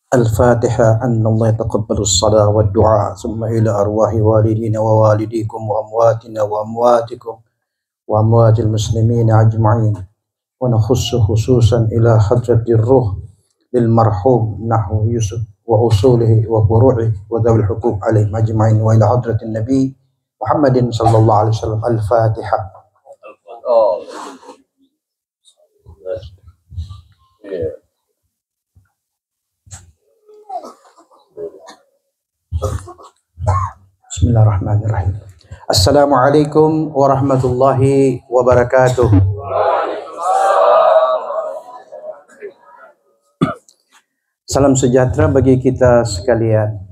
الفاتحة أن الله يتقبل الصلاة والدعاء ثم إلى أرواح والدينا ووالديكم وأمواتنا وأمواتكم وأموات المسلمين أجمعين ونخص خصوصا إلى حضرة الروح للمرحوم نحو يوسف وأصوله وفروعه وذوي الحقوق عليهم أجمعين وإلى حضرة النبي محمد صلى الله عليه وسلم. الفاتحة. Bismillahirrahmanirrahim. Assalamualaikum warahmatullahi wabarakatuh. Salam sejahtera bagi kita sekalian.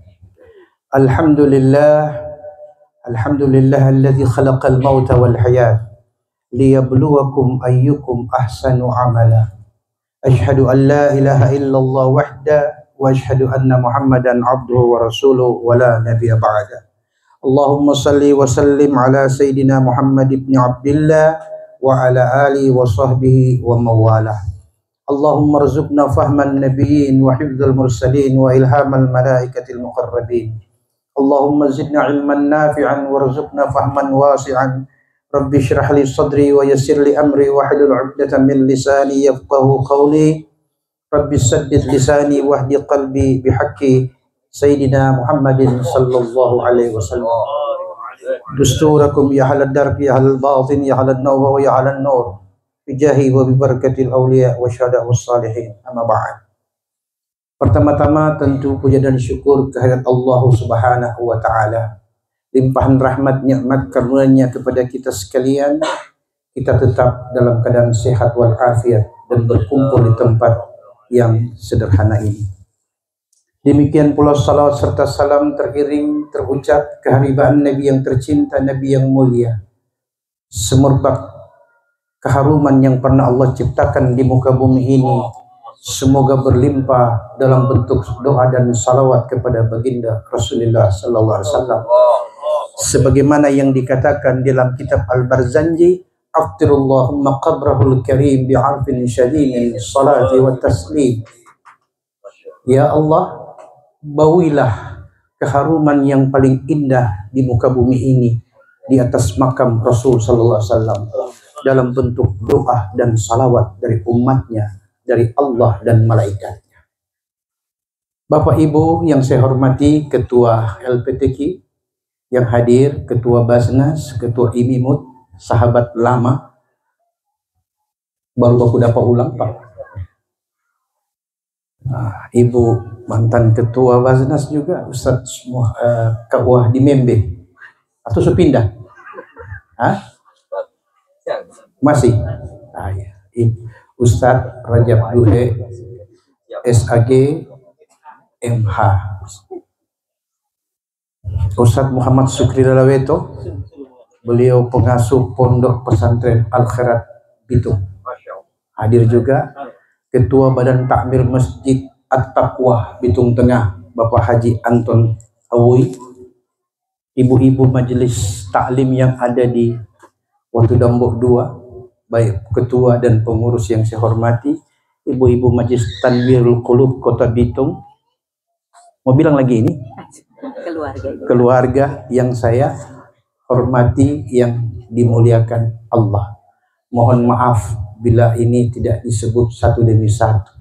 Alhamdulillahilladzi khalaqal mauta wal hayat liyabluwakum ayyukum ahsanu amala. Asyhadu an la ilaha illallah wahda wa asyhadu anna Muhammadan abduhu wa rasuluhu wa la nabiyya ba'da. Allahumma salli wa sallim ala sayyidina Muhammad ibn Abdillah wa ala alihi wa sahbihi wa mawalah. Allahumma rzuqna fahman nabiyyin wa hifdzal mursalin wa ilhamal malaikatil muqarrabin. Allahumma zidna ilman nafi'an warzuqna fahman wasi'an. Rabbi shrah li sadri wa yassir li amri wa hlul 'uqdatam min lisani yafqahu qawli. Rabbi saddid lisani wahdi qalbi bihaqqi Sayyidina Muhammadin sallallahu alaihi wasallam. Dusturakum ya halal darbi ya halal batin ya halal nawwa wa ya halal nur bijahi wa bibarakatil awliya wa syuhada was salihin. Amma ba'd. Pertama-tama tentu puja dan syukur kehadirat Allah Subhanahu wa taala. Limpahan rahmat nikmat karunia kepada kita sekalian, kita tetap dalam keadaan sehat wal afiat dan berkumpul di tempat yang sederhana ini. Demikian pula salawat serta salam teriring terucap keharibaan Nabi yang tercinta, Nabi yang mulia, semerbak keharuman yang pernah Allah ciptakan di muka bumi ini semoga berlimpah dalam bentuk doa dan salawat kepada baginda Rasulullah sallallahu alaihi wasallam. Sebagaimana yang dikatakan dalam kitab Al-Barzanji, aftirullahumma qabrahul karim bi'arfin syadidin salati wa taslim. Ya Allah, bawilah keharuman yang paling indah di muka bumi ini di atas makam Rasul sallallahu alaihi wasallam dalam bentuk doa dan salawat dari umatnya, dari Allah dan malaikatnya. Bapak Ibu yang saya hormati, Ketua LPTQ yang hadir, Ketua Basnas, Ketua IMIMUT, sahabat lama, baru aku dapat ulang Pak. Ibu mantan Ketua Basnas juga, Ustaz semua Kak Wah di Membe atau sepindah? Masih? Ya. Ustaz Rajab Duhe SAG MH. Ustaz Muhammad Sukri Lalaweto, beliau pengasuh Pondok Pesantren Al-Khairat Bitung. Hadir juga Ketua Badan Takmir Masjid At-Taqwa Bitung Tengah, Bapak Haji Anton Awi, ibu-ibu majelis taklim yang ada di Watu Dambuk 2, baik ketua dan pengurus yang saya hormati, ibu-ibu majelis Tanwirul Qulub Kota Bitung. Mau bilang lagi ini? Keluarga yang saya hormati, yang dimuliakan Allah. Mohon maaf bila ini tidak disebut satu demi satu,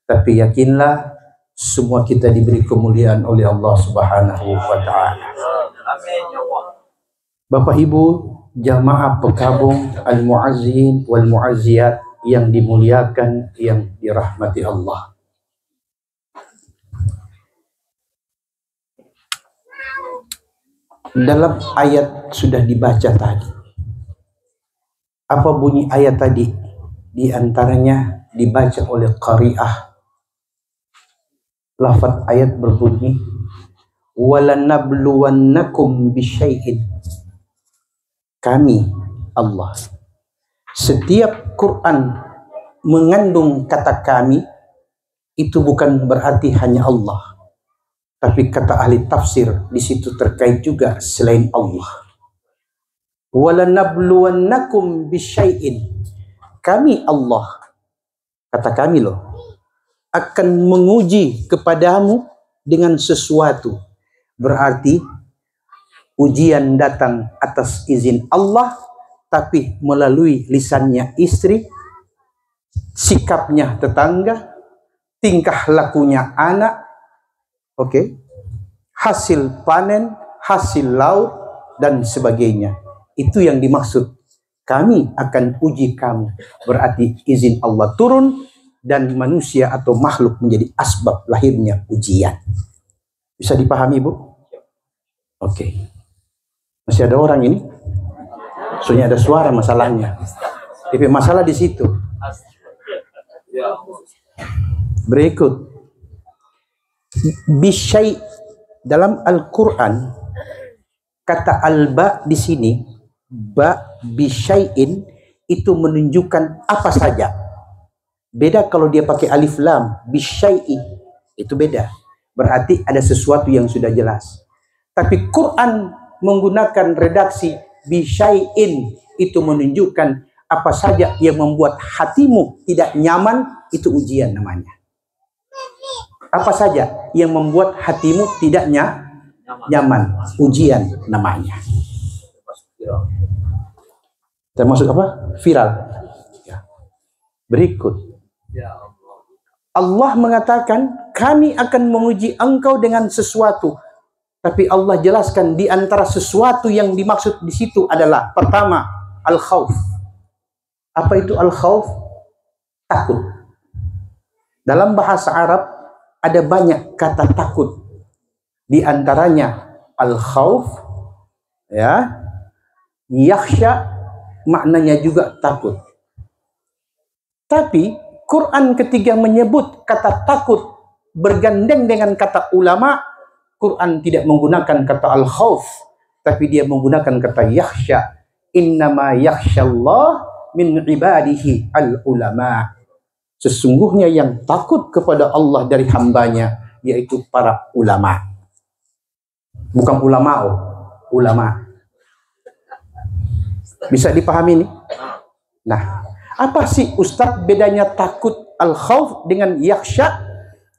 tapi yakinlah semua kita diberi kemuliaan oleh Allah Subhanahu wa taala. Bapak Ibu jamaah pekabung al-muazzin wal muazziyat yang dimuliakan, yang dirahmati Allah. Dalam ayat sudah dibaca tadi. Apa bunyi ayat tadi? Di antaranya dibaca oleh qari'ah. Lafaz ayat berbunyi, walanabluwannakum bisyai'in. Kami, Allah. Setiap Quran mengandung kata kami, itu bukan berarti hanya Allah. Tapi kata ahli tafsir di situ terkait juga selain Allah. Walanabluwannakum bisyai'in. Kami Allah, kata kami loh, akan menguji kepadamu dengan sesuatu. Berarti ujian datang atas izin Allah, tapi melalui lisannya istri, sikapnya tetangga, tingkah lakunya anak, hasil panen, hasil laut, dan sebagainya. Itu yang dimaksud. Kami akan uji kamu. Berarti izin Allah turun dan manusia atau makhluk menjadi asbab lahirnya ujian. Bisa dipahami, Bu? Oke. Masih ada orang ini? Soalnya ada suara masalahnya. Tapi masalah di situ. Berikut. Bisyai' dalam Al-Quran, kata al-ba di sini, ba bisyai'in, itu menunjukkan apa saja. Beda kalau dia pakai alif lam, bisyai'i, itu beda. Berarti ada sesuatu yang sudah jelas. Tapi Quran menggunakan redaksi bisyai'in, itu menunjukkan apa saja yang membuat hatimu tidak nyaman, itu ujian namanya. Apa saja yang membuat hatimu tidak nyaman, ujian namanya. Termasuk apa? Viral. Ya. Berikut. Allah mengatakan, kami akan menguji engkau dengan sesuatu. Tapi Allah jelaskan di antara sesuatu yang dimaksud di situ adalah, pertama, al-khawf. Apa itu al-khawf? Takut. Dalam bahasa Arab ada banyak kata takut. Di antaranya al-khawf, ya, yakhsha, maknanya juga takut. Tapi Quran ketika menyebut kata takut bergandeng dengan kata ulama, Quran tidak menggunakan kata al-khawf, tapi dia menggunakan kata yakhsha. Innama yakhshallah min ibadihi al-ulama. Sesungguhnya yang takut kepada Allah dari hambanya yaitu para ulama. Bukan ulama'u, ulama. Bisa dipahami nih? Nah, apa sih Ustadz bedanya takut al-khawf dengan yakhsha?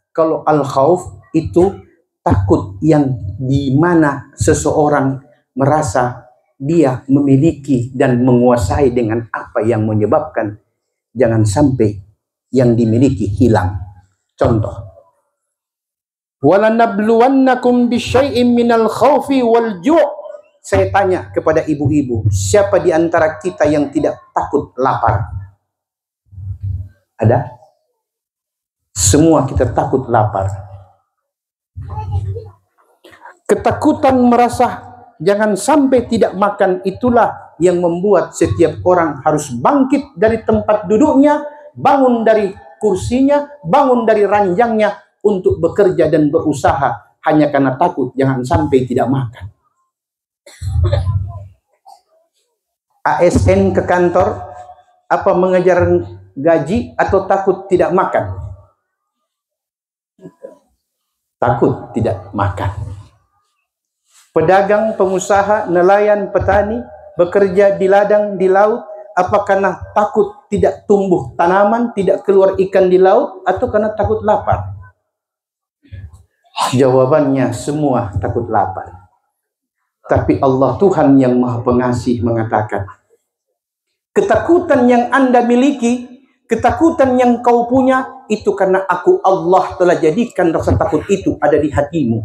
Kalau al-khawf itu takut yang dimana seseorang merasa dia memiliki dan menguasai dengan apa yang menyebabkan jangan sampai yang dimiliki hilang. Contoh, walanabluwannakum bisyai'in minal khawfi wal ju'. Saya tanya kepada ibu-ibu, siapa di antara kita yang tidak takut lapar? Ada? Semua kita takut lapar. Ketakutan merasa jangan sampai tidak makan, itulah yang membuat setiap orang harus bangkit dari tempat duduknya, bangun dari kursinya, bangun dari ranjangnya untuk bekerja dan berusaha hanya karena takut jangan sampai tidak makan. ASN ke kantor, apa mengejar gaji atau takut tidak makan? Takut tidak makan. Pedagang, pengusaha, nelayan, petani bekerja di ladang, di laut, apa karena takut tidak tumbuh tanaman, tidak keluar ikan di laut, atau karena takut lapar? Jawabannya semua takut lapar. Tapi Allah Tuhan yang Maha Pengasih mengatakan, ketakutan yang Anda miliki, ketakutan yang kau punya, itu karena aku Allah telah jadikan rasa takut itu ada di hatimu.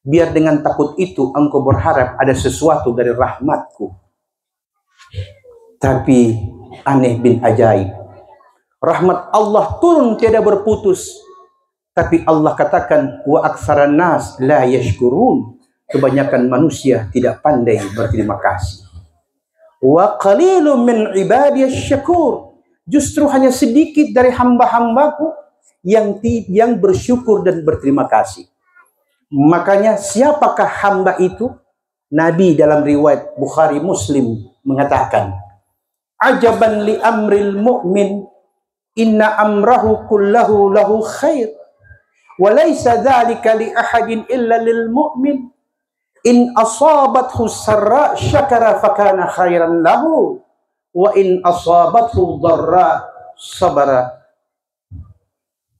Biar dengan takut itu engkau berharap ada sesuatu dari rahmatku. Tapi aneh bin ajaib, rahmat Allah turun tiada berputus. Tapi Allah katakan, wa aktsaran nas la yashkurun. Kebanyakan manusia tidak pandai berterima kasih. Wa qalilun min ibadiyasy syakur. Justru hanya sedikit dari hamba-hambaku yang bersyukur dan berterima kasih. Makanya siapakah hamba itu? Nabi dalam riwayat Bukhari Muslim mengatakan, ajaban li amril mu'min, inna amrahu kullahu lahu khair, wa laysa dzalika li ahadin illa lil mu'min. In asabathu sarra syakara fakana khairan lahu, wa in asabathu dharra sabara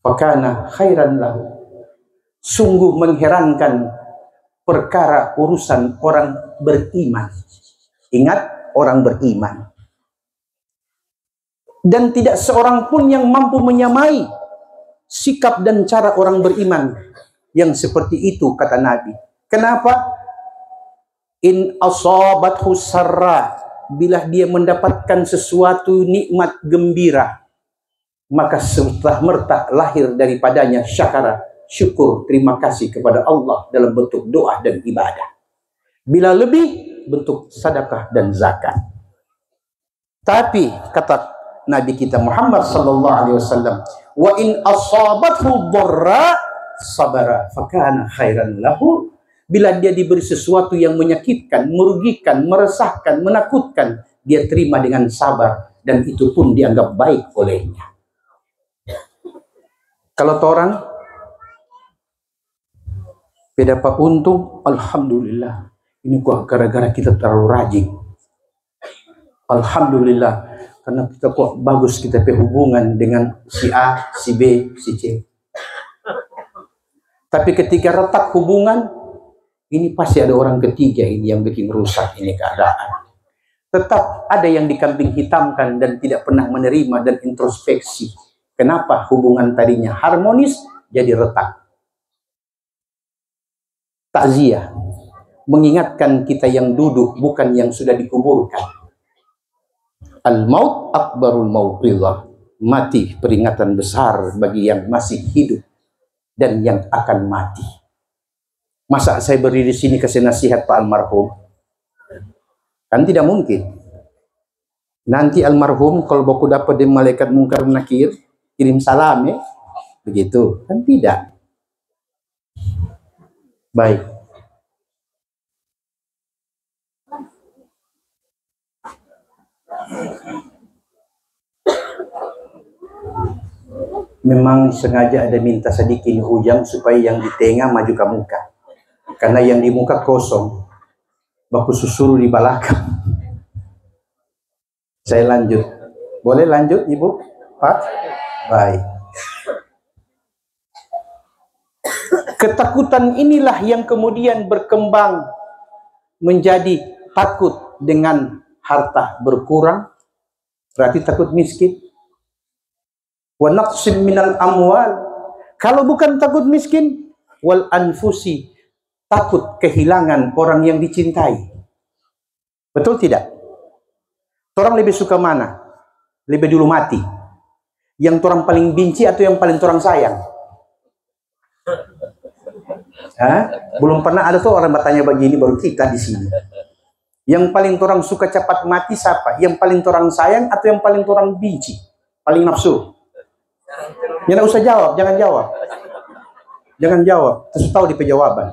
fakana khairan lahu. Sungguh mengherankan perkara urusan orang beriman. Ingat, orang beriman. Dan tidak seorang pun yang mampu menyamai sikap dan cara orang beriman yang seperti itu, kata Nabi. Kenapa? In asabathu sarra, bila dia mendapatkan sesuatu nikmat gembira, maka serta-merta lahir daripadanya syakara, syukur, terima kasih kepada Allah dalam bentuk doa dan ibadah. Bila lebih, bentuk sedekah dan zakat. Tapi kata Nabi kita Muhammad sallallahu alaihi wasallam, wa in asabathu dharra sabara fakana khairan lahu. Bila dia diberi sesuatu yang menyakitkan, merugikan, meresahkan, menakutkan, dia terima dengan sabar dan itu pun dianggap baik olehnya. Kalau orang dapat untung, alhamdulillah. Ini kok gara-gara kita terlalu rajin. Alhamdulillah, karena kita kok bagus kita hubungan dengan si A, si B, si C. Tapi ketika retak hubungan, ini pasti ada orang ketiga ini yang bikin rusak ini keadaan. Tetap ada yang dikambing hitamkan dan tidak pernah menerima dan introspeksi. Kenapa hubungan tadinya harmonis jadi retak? Takziah, mengingatkan kita yang duduk bukan yang sudah dikuburkan. Al-maut akbarul mau'izah. Mati peringatan besar bagi yang masih hidup dan yang akan mati. Masa saya berdiri di sini kasih nasihat Pak almarhum? Kan tidak mungkin. Nanti almarhum kalau baku dapat dari malaikat mungkar nakir, kirim salam ya. Begitu. Kan tidak. Baik. Memang sengaja ada minta sedikit ujang supaya yang di tengah maju ke muka. Karena yang di muka kosong. Baku susuru di belakang. Saya lanjut. Boleh lanjut Ibu? Pak? Baik. Ketakutan inilah yang kemudian berkembang menjadi takut dengan harta berkurang. Berarti takut miskin. Wa naqsim minal amwal. Kalau bukan takut miskin, wal anfusi, takut kehilangan orang yang dicintai. Betul tidak? Orang lebih suka mana? Lebih dulu mati. Yang orang paling benci atau yang paling orang sayang? Hah? Belum pernah ada tuh orang bertanya begini baru kita di sini. Yang paling orang suka cepat mati siapa? Yang paling orang sayang atau yang paling orang benci? Paling nafsu? Ya nggak usah jawab, jangan jawab. Jangan jawab, terus tahu di penjawaban.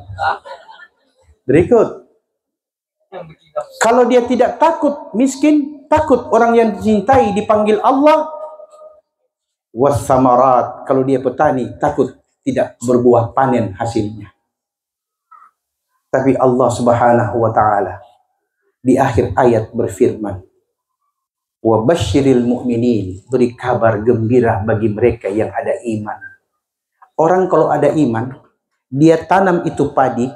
Berikut. Kalau dia tidak takut miskin, takut orang yang dicintai dipanggil Allah. Wassamarat, kalau dia petani, takut tidak berbuah panen hasilnya. Tapi Allah Subhanahu wa taala di akhir ayat berfirman, wa basyiril mu'minin, beri kabar gembira bagi mereka yang ada iman. Orang kalau ada iman, dia tanam itu padi,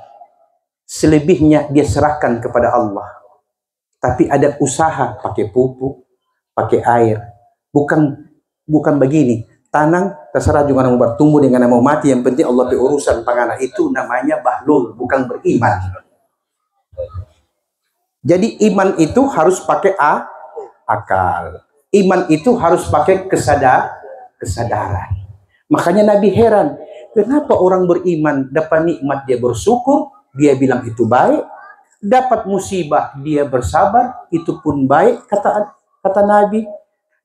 selebihnya dia serahkan kepada Allah. Tapi ada usaha pakai pupuk, pakai air. Bukan begini, tanam terserah juga mau bertumbuh dengan mau mati, yang penting Allah berurusan pangana. Itu namanya bahlul, bukan beriman. Jadi iman itu harus pakai akal. Iman itu harus pakai kesadaran. Makanya Nabi heran, kenapa orang beriman dapat nikmat dia bersyukur, dia bilang itu baik, dapat musibah dia bersabar, itu pun baik, kata Nabi.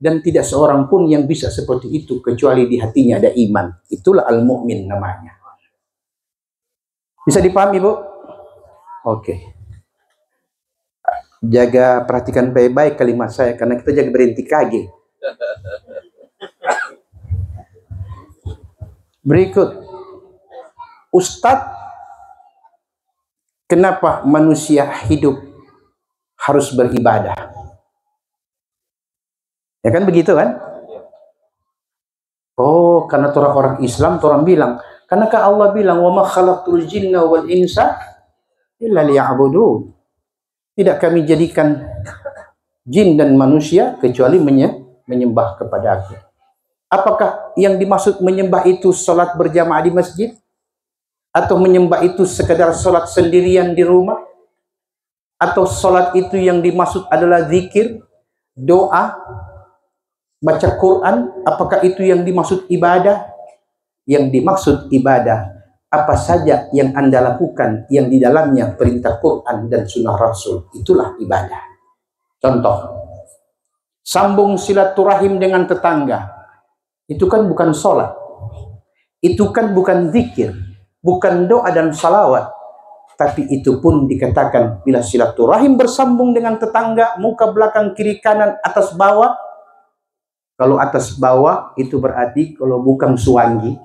Dan tidak seorang pun yang bisa seperti itu kecuali di hatinya ada iman. Itulah al-mu'min namanya. Bisa dipahami, Bu? Oke. Jaga, perhatikan baik-baik kalimat saya, karena kita jaga berhenti kaget. Berikut. Ustadz, kenapa manusia hidup harus beribadah? Ya kan begitu kan? Oh, karena orang Islam, orang bilang, karena Allah bilang, wa ma khalaqtul jinna wal insa illa liya'budun. Tidak kami jadikan jin dan manusia kecuali menyembah kepada Aku. Apakah yang dimaksud menyembah itu salat berjamaah di masjid? Atau menyembah itu sekedar salat sendirian di rumah? Atau salat itu yang dimaksud adalah zikir, doa, baca Quran? Apakah itu yang dimaksud ibadah? Yang dimaksud ibadah apa saja yang Anda lakukan yang di dalamnya perintah Quran dan sunnah Rasul, itulah ibadah. Contoh, sambung silaturahim dengan tetangga, itu kan bukan sholat, itu kan bukan zikir, bukan doa dan salawat, tapi itu pun dikatakan bila silaturahim bersambung dengan tetangga, muka belakang kiri kanan atas bawah. Kalau atas bawah itu berarti kalau bukan suwangi,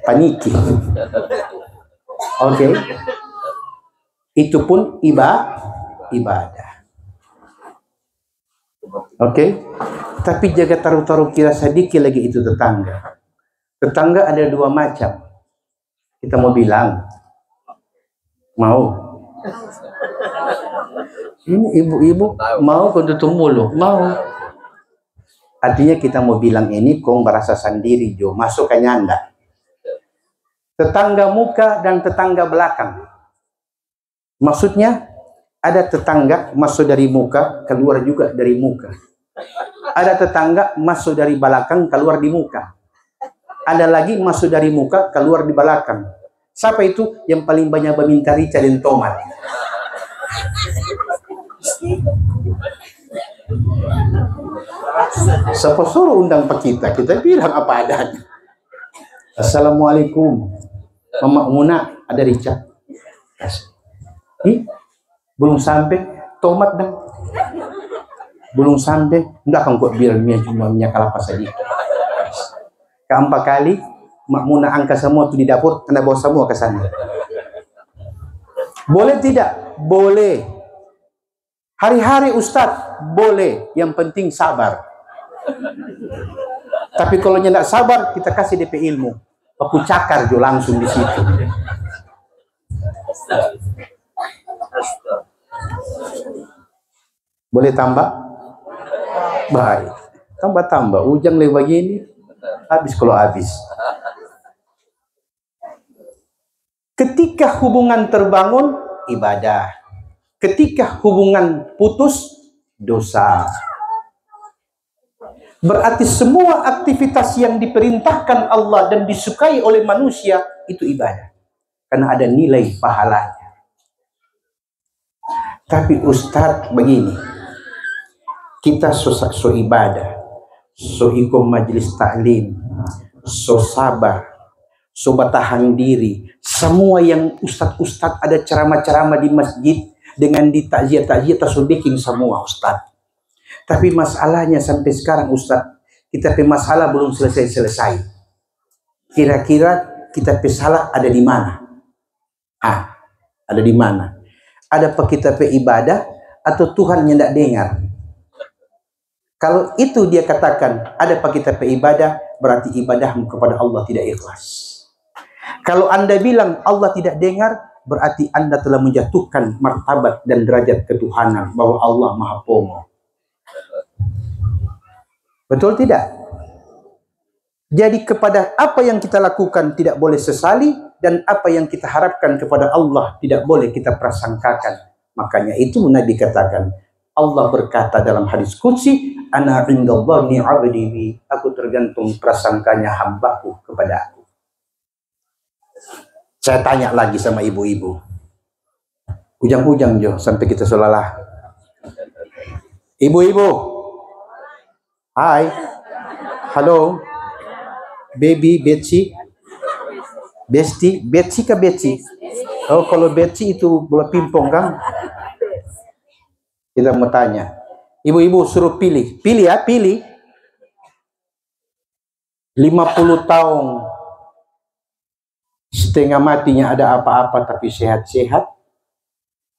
paniki. Oke. Itu pun ibadah. Oke. Tapi jaga taruh-taruh kira sedikit lagi itu tetangga. Tetangga ada dua macam. Kita mau bilang, mau. Ini ibu-ibu mau kontutum mulu, mau. Artinya kita mau bilang ini kong berasa sendiri jo, masuk ke nyanda. Tetangga muka dan tetangga belakang. Maksudnya ada tetangga masuk dari muka, keluar juga dari muka. Ada tetangga masuk dari belakang, keluar di muka. Ada lagi masuk dari muka, keluar di belakang. Siapa itu yang paling banyak meminta rica dan tomat? Siapa suruh undang pak kita bilang apa adanya. Assalamualaikum, Mama Muna, ada rica? Belum sampai tomat dan belum sampai, enggak akan kok bilang cuma minyak kelapa saja. Keempat kali Mak Muna angkat semua tuh di dapur, kena bawa semua ke sana. Boleh tidak? Boleh. Hari-hari Ustadz boleh, yang penting sabar. Tapi kalau tidak sabar, kita kasih DP ilmu. Aku cakar jo langsung di situ. Boleh tambah? Baik. Tambah-tambah. Ujang lewat begini, habis kalau habis. Ketika hubungan terbangun, ibadah. Ketika hubungan putus, dosa. Berarti semua aktivitas yang diperintahkan Allah dan disukai oleh manusia, itu ibadah. Karena ada nilai pahalanya. Tapi Ustadz begini, kita so ibadah, so ikut majelis taklim, so sabar, so bertahan diri. Semua yang Ustadz ada ceramah-ceramah di masjid, dengan di takziah-takziah so bikin semua Ustadz. Tapi masalahnya sampai sekarang Ustadz, kita pe masalah belum selesai-selesai. Kira-kira kita pe salah ada di mana? Ada di mana? Ada apa kita pe ibadah atau Tuhan yang tidak dengar? Kalau itu dia katakan ada apa kita pe ibadah, berarti ibadahmu kepada Allah tidak ikhlas. Kalau Anda bilang Allah tidak dengar, berarti Anda telah menjatuhkan martabat dan derajat ketuhanan bahwa Allah Maha Pongo. Betul tidak? Jadi kepada apa yang kita lakukan tidak boleh sesali, dan apa yang kita harapkan kepada Allah tidak boleh kita prasangkakan. Makanya itu Nabi katakan, Allah berkata dalam hadis qudsi, ana indallahi abdi bi, aku tergantung prasangkanya hambaku kepada aku. Saya tanya lagi sama ibu-ibu, ujang-ujang jo sampai kita solalah. Ibu-ibu, hai, halo, baby, Betsy, Besti, Betsy ke Betsy? Oh, kalau Betsy itu bola pingpong kan? Kita mau tanya, ibu-ibu suruh pilih, pilih ya, pilih. 50 tahun setengah matinya ada apa-apa tapi sehat-sehat,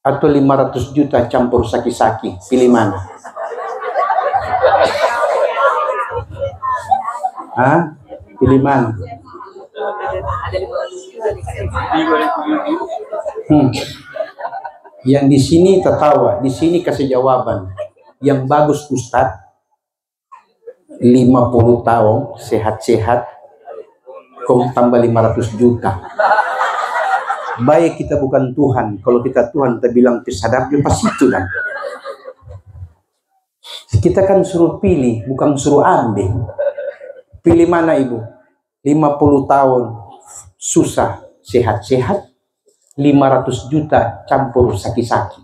atau 500 juta campur saki-saki, pilih mana? Hah? Pilih mana? Yang di sini tertawa, di sini kasih jawaban. Yang bagus Ustadz, 50 tahun, sehat-sehat, kau tambah 500 juta. Baik kita bukan Tuhan, kalau kita Tuhan kita bilang kesadap, pas itu kan. Kita kan suruh pilih, bukan suruh ambil. Pilih mana ibu? 50 tahun susah, sehat-sehat, 500 juta campur saki-saki.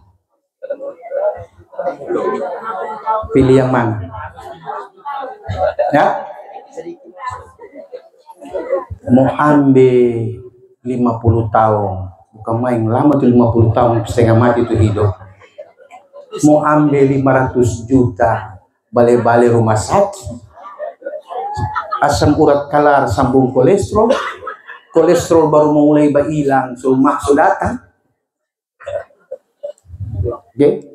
Pilih yang mana? Ya? Mau ambil 50 tahun, bukan main lama tuh 50 tahun, setengah mati itu hidup. Mau ambil 500 juta, balik-balik rumah sakit, asam urat kalar sambung kolesterol, kolesterol baru mulai hilang, so maksud datang. Okay.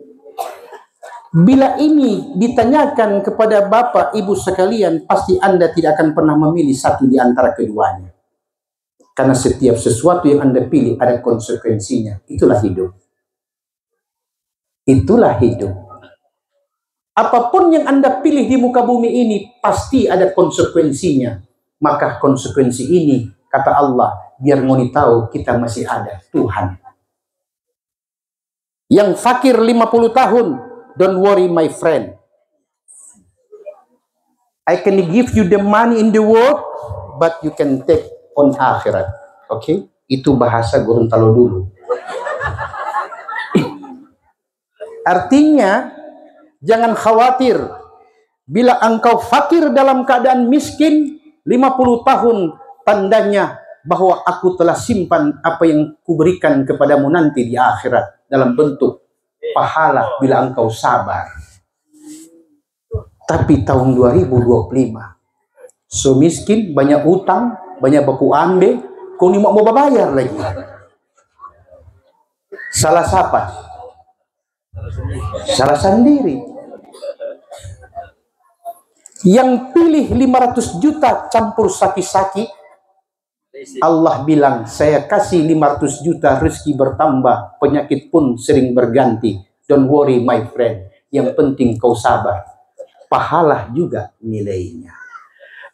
Bila ini ditanyakan kepada bapak ibu sekalian, pasti Anda tidak akan pernah memilih satu di antara keduanya. Karena setiap sesuatu yang Anda pilih ada konsekuensinya. Itulah hidup. Itulah hidup. Apapun yang Anda pilih di muka bumi ini, pasti ada konsekuensinya. Maka konsekuensi ini, kata Allah, biar ngoni tahu kita masih ada Tuhan. Yang fakir 50 tahun, don't worry my friend. I can give you the money in the world, but you can take on akhirat. Oke? Itu bahasa Gorontalo dulu. Artinya, jangan khawatir. Bila engkau fakir dalam keadaan miskin, 50 tahun tandanya bahwa aku telah simpan apa yang kuberikan kepadamu nanti di akhirat dalam bentuk pahala bila engkau sabar. Tapi tahun 2025, so miskin, banyak utang, banyak baku ambil, kau ni mau bayar lagi. Salah siapa? Salah sendiri. Yang pilih 500 juta campur saki-saki, Allah bilang, saya kasih 500 juta, rezeki bertambah, penyakit pun sering berganti. Don't worry my friend, yang penting kau sabar. Pahala juga nilainya.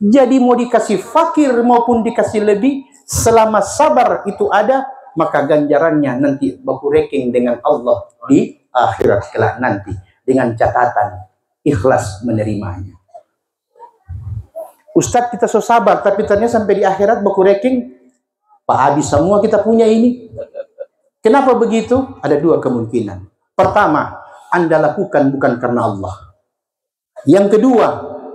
Jadi mau dikasih fakir maupun dikasih lebih, selama sabar itu ada, maka ganjarannya nanti baku reking dengan Allah di akhirat kelak nanti, dengan catatan ikhlas menerimanya. Ustadz kita so sabar, tapi ternyata sampai di akhirat baku reking, Pak habis semua kita punya ini. Kenapa begitu? Ada dua kemungkinan. Pertama, Anda lakukan bukan karena Allah. Yang kedua,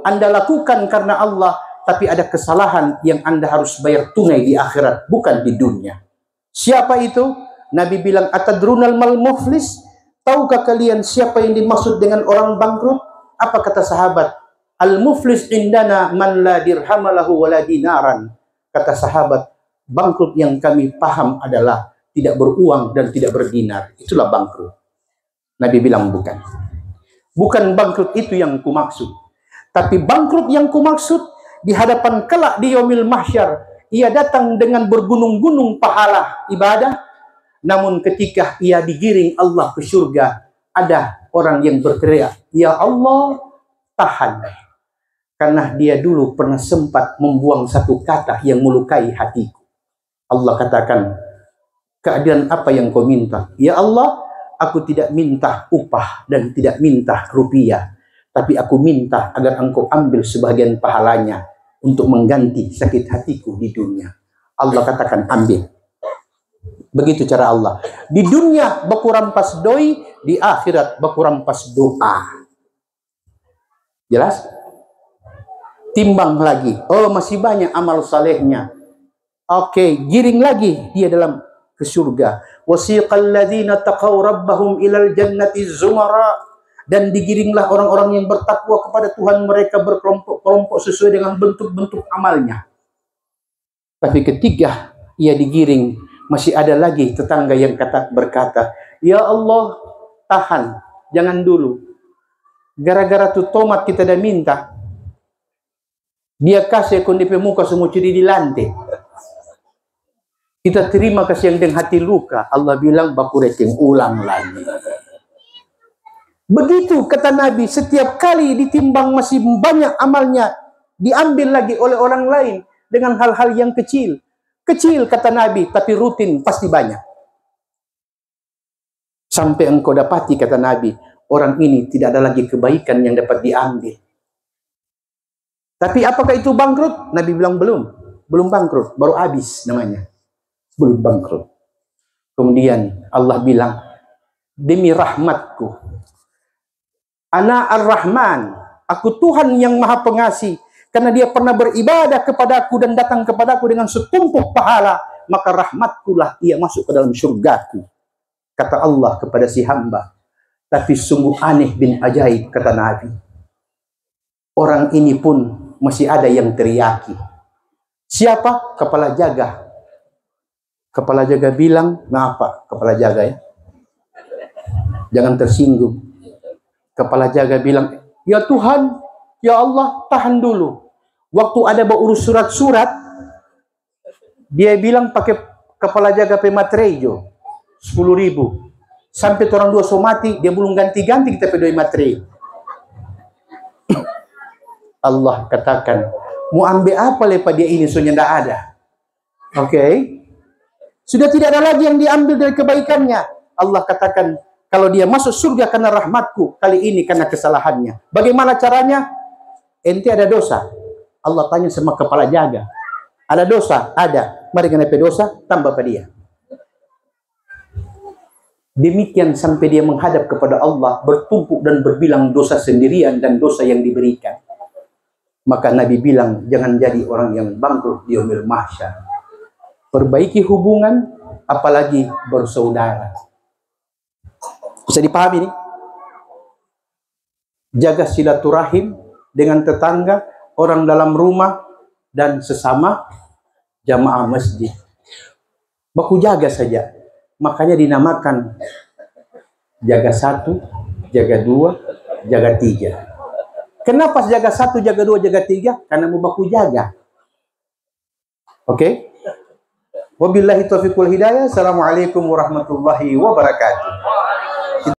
Anda lakukan karena Allah, tapi ada kesalahan yang Anda harus bayar tunai di akhirat, bukan di dunia. Siapa itu? Nabi bilang, atadrunal mal muflis? Tahukah kalian siapa yang dimaksud dengan orang bangkrut? Apa kata sahabat? Al-muflis indana man la dirhamalahu wa la dinaran. Kata sahabat, bangkrut yang kami paham adalah tidak beruang dan tidak berdinar. Itulah bangkrut. Nabi bilang bukan. Bukan bangkrut itu yang kumaksud. Tapi bangkrut yang kumaksud, di hadapan kelak di yaumil mahsyar, ia datang dengan bergunung-gunung pahala ibadah, namun ketika ia digiring Allah ke surga, ada orang yang berteriak, ya Allah, tahan. Karena dia dulu pernah sempat membuang satu kata yang melukai hatiku. Allah katakan, keadaan apa yang kau minta? Ya Allah, aku tidak minta upah dan tidak minta rupiah, tapi aku minta agar engkau ambil sebagian pahalanya untuk mengganti sakit hatiku di dunia. Allah katakan, ambil. Begitu cara Allah. Di dunia baku rampas doi, di akhirat baku rampas doa. Jelas? Timbang lagi. Oh, masih banyak amal salehnya. Oke, giring lagi dia dalam ke surga. Wasiqal ladzina taqaw rabbahum ilal jannati zumara. Dan digiringlah orang-orang yang bertakwa kepada Tuhan mereka berkelompok-kelompok sesuai dengan bentuk-bentuk amalnya. Tapi ketika ia digiring, masih ada lagi tetangga yang berkata, ya Allah, tahan, jangan dulu. Gara-gara tuh tomat kita dah minta. Dia kasih kondipe muka semua ciri di lantai. Kita terima kasih yang dengan hati luka. Allah bilang baku reting ulang lagi. Begitu kata Nabi, setiap kali ditimbang masih banyak amalnya, diambil lagi oleh orang lain dengan hal-hal yang kecil. Kecil kata Nabi, tapi rutin pasti banyak. Sampai engkau dapati kata Nabi, orang ini tidak ada lagi kebaikan yang dapat diambil. Tapi apakah itu bangkrut? Nabi bilang belum. Belum bangkrut, baru habis namanya. Belum bangkrut. Kemudian Allah bilang, demi rahmatku, Ana Ar-Rahman, aku Tuhan yang maha pengasih. Karena dia pernah beribadah kepadaku dan datang kepadaku dengan setumpuk pahala, maka rahmatkulah ia masuk ke dalam surgaku. Kata Allah kepada si hamba. Tapi sungguh aneh bin ajaib kata Nabi. Orang ini pun masih ada yang teriaki. Siapa? Kepala jaga. Kepala jaga bilang, ngapa kepala jaga ya? Jangan tersinggung. Kepala jaga bilang, ya Tuhan, ya Allah, tahan dulu. Waktu ada urus surat-surat, dia bilang pakai kepala jaga pematrejo, 10.000. Sampai orang dua somati, dia belum ganti-ganti kita pedoi materi. Allah katakan, mau ambil apa lepas dia ini, soalnya tidak ada. Oke? Sudah tidak ada lagi yang diambil dari kebaikannya. Allah katakan, kalau dia masuk surga karena rahmatku, kali ini karena kesalahannya. Bagaimana caranya? Ente ada dosa. Allah tanya sama kepala jaga. Ada dosa? Ada. Mari kenapa dosa? Tambah pada dia. Demikian sampai dia menghadap kepada Allah, bertumpuk dan berbilang dosa sendirian dan dosa yang diberikan. Maka Nabi bilang, jangan jadi orang yang bangkrut di yaumil mahsyar. Perbaiki hubungan, apalagi bersaudara. Bisa dipahami ini? Jaga silaturahim dengan tetangga, orang dalam rumah, dan sesama jamaah masjid. Baku jaga saja. Makanya dinamakan jaga 1, jaga 2, jaga 3. Kenapa jaga 1, jaga 2, jaga 3? Karena mau baku jaga. Oke? Wabillahi taufiq wal hidayah. Assalamualaikum warahmatullahi wabarakatuh.